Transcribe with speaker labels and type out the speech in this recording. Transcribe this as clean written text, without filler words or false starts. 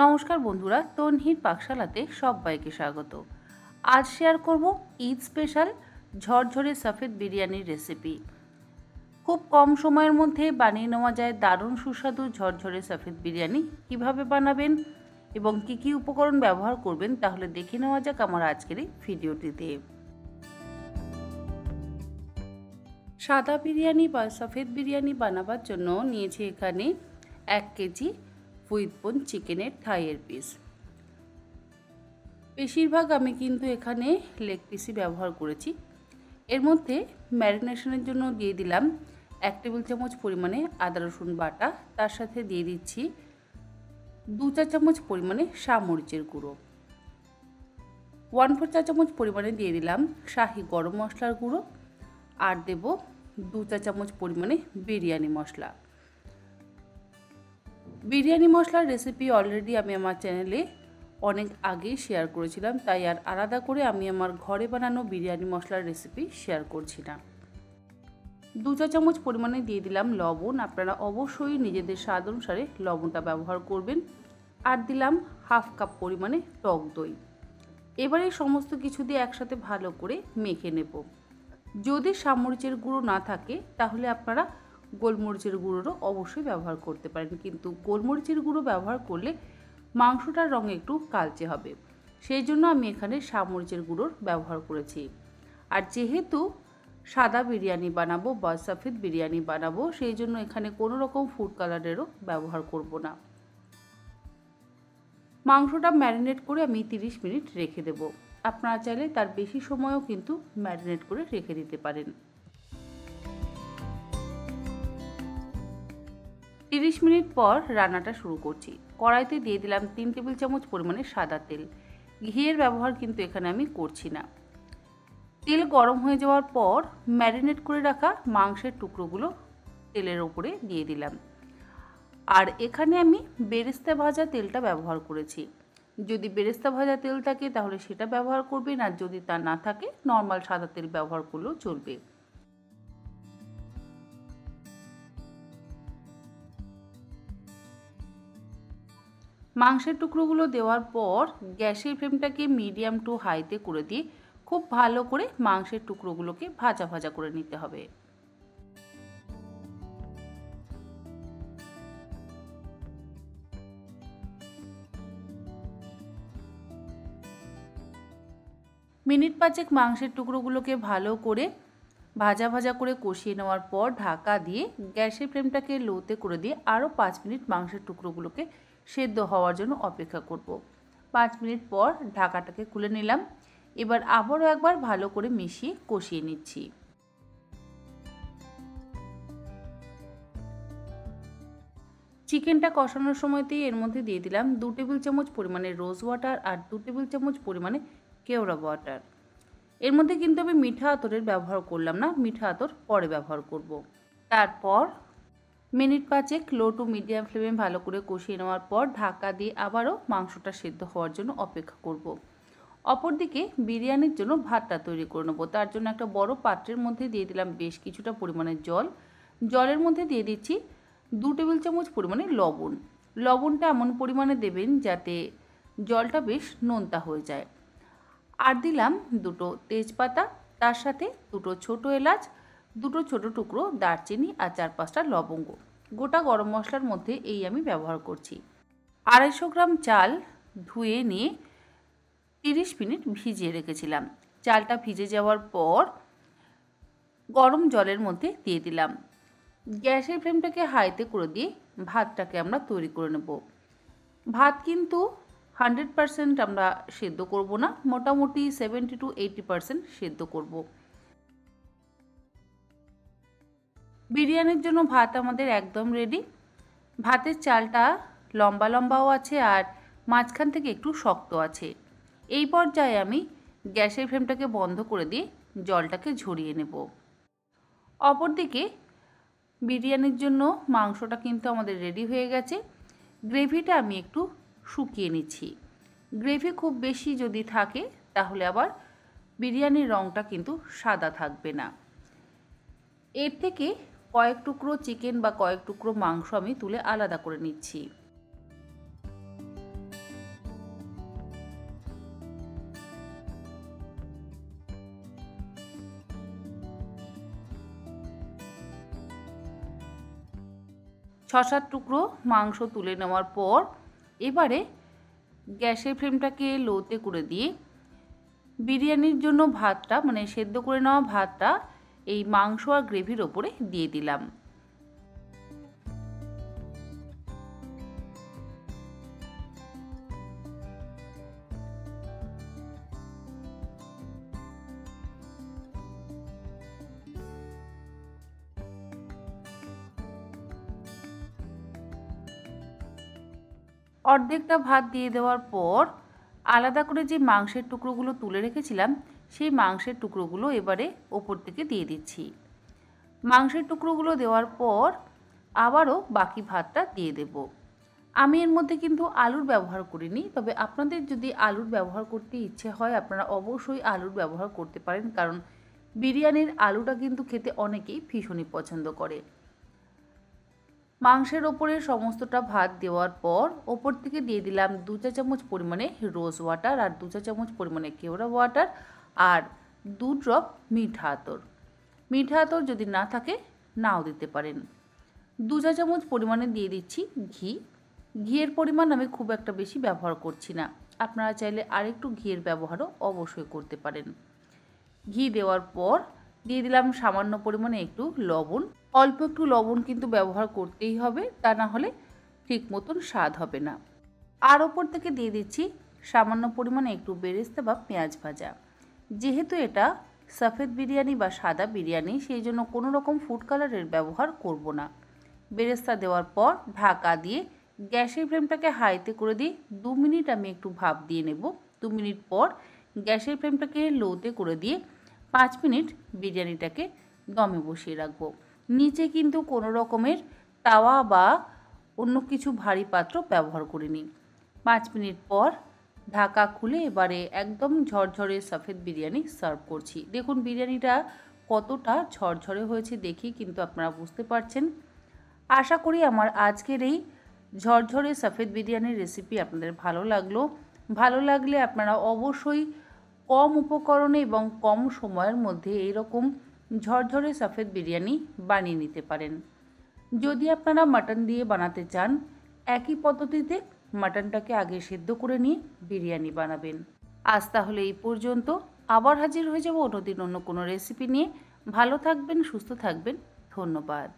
Speaker 1: নমস্কার বন্ধুরা, তনহির পাকশালাতে সবাইকে স্বাগত। আজ শেয়ার করব ঈদ স্পেশাল ঝরঝরে সফেদ বিরিয়ানির রেসিপি। খুব কম সময়ের মধ্যে বানিয়ে নেওয়া যায় দারুণ সুস্বাদু ঝরঝরে সফেদ বিরিয়ানি। কিভাবে বানাবেন এবং কি কি উপকরণ ব্যবহার করবেন তাহলে দেখে নেওয়া যাক আমার আজকের এই ভিডিওটিতে। সাদা বিরিয়ানি বা সফেদ বিরিয়ানি বানাবার জন্য নিয়েছি এখানে 1 কেজি উইথ বোন চিকেনের থাইয়ের পিস। বেশিরভাগ আমি কিন্তু এখানে লেগ পিসই ব্যবহার করেছি। এর মধ্যে ম্যারিনেশনের জন্য দিয়ে দিলাম 1 টেবিল চামচ পরিমাণে আদা রসুন বাটা, তার সাথে দিয়ে দিচ্ছি 2 চা চামচ পরিমাণে মরিচের গুঁড়ো, 1/4 চা চামচ পরিমাণে দিয়ে দিলাম শাহি গরম মশলার গুঁড়ো, আর দেব 2 চা চামচ পরিমাণে বিরিয়ানি মশলা। বিরিয়ানি মশলার রেসিপি অলরেডি আমি আমার চ্যানেলে অনেক আগেই শেয়ার করেছিলাম, তাই আর আলাদা করে আমি আমার ঘরে বানানো বিরিয়ানি মশলার রেসিপি শেয়ার করছি না। 2 চা চামচ পরিমাণে দিয়ে দিলাম লবণ, আপনারা অবশ্যই নিজেদের স্বাদ অনুসারে লবণটা ব্যবহার করবেন। আর দিলাম 1/2 কাপ পরিমাণে টক দই। এবারে সমস্ত কিছু দিয়ে একসাথে ভালো করে মেখে নেব। যদি মরিচের গুঁড়ো না থাকে তাহলে আপনারা গোলমরিচের গুঁড়োরও অবশ্যই ব্যবহার করতে পারেন, কিন্তু গোলমরিচের গুঁড়ো ব্যবহার করলে মাংসটার রঙ একটু কালচে হবে, সেই জন্য আমি এখানে মরিচের গুঁড়োর ব্যবহার করেছি। আর যেহেতু সাদা বিরিয়ানি বানাবো বা সফেদ বিরিয়ানি বানাবো, সেই জন্য এখানে কোনো রকম ফুড কালারেরও ব্যবহার করব না। মাংসটা ম্যারিনেট করে আমি 30 মিনিট রেখে দেব। আপনারা চাইলে তার বেশি সময়ও কিন্তু ম্যারিনেট করে রেখে দিতে পারেন। 30 মিনিট পর রান্নাটা শুরু করছি। কড়াইতে দিয়ে দিলাম 3 টেবিল চামচ পরিমাণে সাদা তেল। ঘিয়ের ব্যবহার কিন্তু এখানে আমি করছি না। তেল গরম হয়ে যাওয়ার পর ম্যারিনেট করে রাখা মাংসের টুকরোগুলো তেলের ওপরে দিয়ে দিলাম। আর এখানে আমি বেরেস্তা ভাজা তেলটা ব্যবহার করেছি। যদি বেরেস্তা ভাজা তেল থাকে তাহলে সেটা ব্যবহার করবেন, আর যদি তা না থাকে নর্মাল সাদা তেল ব্যবহার করলেও চলবে। মাংসের টুকরোগুলো দেওয়ার পর গ্যাসের ফ্লেমটাকে মিডিয়াম টু হাইতে করে দিয়ে খুব ভালো করে মাংসের টুকরোগুলোকে ভাজা ভাজা করে নিতে হবে। মিনিট 5 মাংসের টুকরোগুলোকে ভালো করে ভাজা ভাজা করে কষিয়ে নেওয়ার পর ঢাকা দিয়ে গ্যাসের ফ্লেমটাকে লোতে করে দিয়ে আরও 5 মিনিট মাংসের টুকরোগুলোকে সেদ্ধ হওয়ার জন্য অপেক্ষা করব। 5 মিনিট পর ঢাকাটাকে খুলে নিলাম। এবার আবারও একবার ভালো করে মিশিয়ে কষিয়ে নিচ্ছি। চিকেনটা কষানোর সময়তেই এর মধ্যে দিয়ে দিলাম 2 টেবিল চামচ পরিমাণে রোজ ওয়াটার আর 2 টেবিল চামচ পরিমাণে কেওড়া ওয়াটার। এর মধ্যে কিন্তু আমি মিঠা আতরের ব্যবহার করলাম না, মিঠা আতর পরে ব্যবহার করব। তারপর মিনিট 5 লো টু মিডিয়াম ফ্লেমে ভালো করে কষিয়ে নেওয়ার পর ঢাকা দিয়ে আবারও মাংসটা সেদ্ধ হওয়ার জন্য অপেক্ষা করব। অপরদিকে বিরিয়ানির জন্য ভাতটা তৈরি করে নেব। তার জন্য একটা বড় পাত্রের মধ্যে দিয়ে দিলাম বেশ কিছুটা পরিমাণে জল। জলের মধ্যে দিয়ে দিচ্ছি 2 টেবিল চামচ পরিমাণে লবণ। লবণটা এমন পরিমাণে দেবেন যাতে জলটা বেশ নোনতা হয়ে যায়। আর দিলাম 2টো তেজপাতা, তার সাথে 2টো ছোটো এলাচ, 2টো ছোটো টুকরো দারচিনি আর 4-5টা লবঙ্গ। গোটা গরম মশলার মধ্যে এই আমি ব্যবহার করছি। 250 গ্রাম চাল ধুয়ে নিয়ে 30 মিনিট ভিজিয়ে রেখেছিলাম। চালটা ভিজে যাওয়ার পর গরম জলের মধ্যে দিয়ে দিলাম। গ্যাসের ফ্লেমটাকে হাইতে করে দিয়ে ভাতটাকে আমরা তৈরি করে নেব। ভাত কিন্তু 100% আমরা সেদ্ধ করব না, মোটামুটি 70 to 80% সেদ্ধ করব। বিরিয়ানির জন্য ভাত আমাদের একদম রেডি। ভাতের চালটা লম্বা লম্বাও আছে আর মাঝখান থেকে একটু শক্ত আছে। এই পর্যায়ে আমি গ্যাসের ফ্লেমটাকে বন্ধ করে দিয়ে জলটাকে ঝরিয়ে নেব। অপরদিকে বিরিয়ানির জন্য মাংসটা কিন্তু আমাদের রেডি হয়ে গেছে। গ্রেভিটা আমি একটু শুকিয়ে নিচ্ছি। গ্রেভি খুব বেশি যদি থাকে তাহলে আবার বিরিয়ানির রঙটা কিন্তু সাদা থাকবে না। এর থেকে কয়েক টুকরো চিকেন বা কয়েক টুকরো মাংস আমি তুলে আলাদা করে নিচ্ছি। 6-7 টুকরো মাংস তুলে নেওয়ার পর এবারে গ্যাসের ফ্লেমটাকে লোতে করে দিয়ে বিরিয়ানির জন্য ভাতটা মানে সেদ্ধ করে নেওয়া ভাতটা এই মাংস আর গ্রেভির ওপরে দিয়ে দিলাম। অর্ধেকটা ভাত দিয়ে দেওয়ার পর আলাদা করে যে মাংসের টুকরোগুলো তুলে রেখেছিলাম সেই মাংসের টুকরোগুলো এবারে ওপর থেকে দিয়ে দিচ্ছি। মাংসের টুকরোগুলো দেওয়ার পর আবারও বাকি ভাতটা দিয়ে দেব। আমি এর মধ্যে কিন্তু আলুর ব্যবহার করিনি, তবে আপনাদের যদি আলুর ব্যবহার করতে ইচ্ছে হয় আপনারা অবশ্যই আলুর ব্যবহার করতে পারেন, কারণ বিরিয়ানির আলুটা কিন্তু খেতে অনেকেই ভীষণই পছন্দ করে। মাংসের ওপরে সমস্তটা ভাত দেওয়ার পর ওপর থেকে দিয়ে দিলাম 2 চা চামচ পরিমাণে রোজ ওয়াটার আর 2 চা চামচ পরিমাণে কেওড়া ওয়াটার আর 2 ড্রপ মিঠা আতর। মিঠা আতর যদি না থাকে নাও দিতে পারেন। 2 চা চামচ পরিমাণে দিয়ে দিচ্ছি ঘি। ঘিয়ের পরিমাণ আমি খুব একটা বেশি ব্যবহার করছি না, আপনারা চাইলে আরেকটু ঘিয়ের ব্যবহারও অবশ্যই করতে পারেন। ঘি দেওয়ার পর দিয়ে দিলাম সামান্য পরিমাণে একটু লবণ। অল্প একটু লবণ কিন্তু ব্যবহার করতেই হবে, তা না হলে ঠিক মতন স্বাদ হবে না। আর ওপর থেকে দিয়ে দিচ্ছি সামান্য পরিমাণে একটু বেরেস্তা বা পেঁয়াজ ভাজা। যেহেতু এটা সফেদ বিরিয়ানি বা সাদা বিরিয়ানি, সেই জন্য কোনো রকম ফুড কালারের ব্যবহার করব না। বেরেস্তা দেওয়ার পর ঢাকা দিয়ে গ্যাসের ফ্লেমটাকে হাইতে করে দিয়ে 2 মিনিট আমি একটু ভাপ দিয়ে নেব। 2 মিনিট পর গ্যাসের ফ্লেমটাকে লোতে করে দিয়ে 5 মিনিট বিরিয়ানিটাকে দমে বসিয়ে রাখবো। নিচে কিন্তু কোনো রকমের তাওয়া বা অন্য কিছু ভারী পাত্র ব্যবহার করিনি। 5 মিনিট পর ঢাকা খুলে এবারে একদম ঝরঝরে সফেদ বিরিয়ানি সার্ভ করছি। দেখুন বিরিয়ানিটা কতটা ঝরঝরে হয়েছে দেখি কিন্তু আপনারা বুঝতে পারছেন। আশা করি আমার আজকের এই ঝরঝরে সফেদ বিরিয়ানির রেসিপি আপনাদের ভালো লাগলো। ভালো লাগলে আপনারা অবশ্যই কম উপকরণে এবং কম সময়ের মধ্যে এইরকম ঝরঝরে সফেদ বিরিয়ানি বানিয়ে নিতে পারেন। যদি আপনারা মাটন দিয়ে বানাতে চান একই পদ্ধতিতে মাটনটাকে আগে সেদ্ধ করে নিয়ে বিরিয়ানি বানাবেন। আজ তাহলে এই পর্যন্ত, আবার হাজির হয়ে যাব অন্যদিন অন্য কোনো রেসিপি নিয়ে। ভালো থাকবেন, সুস্থ থাকবেন, ধন্যবাদ।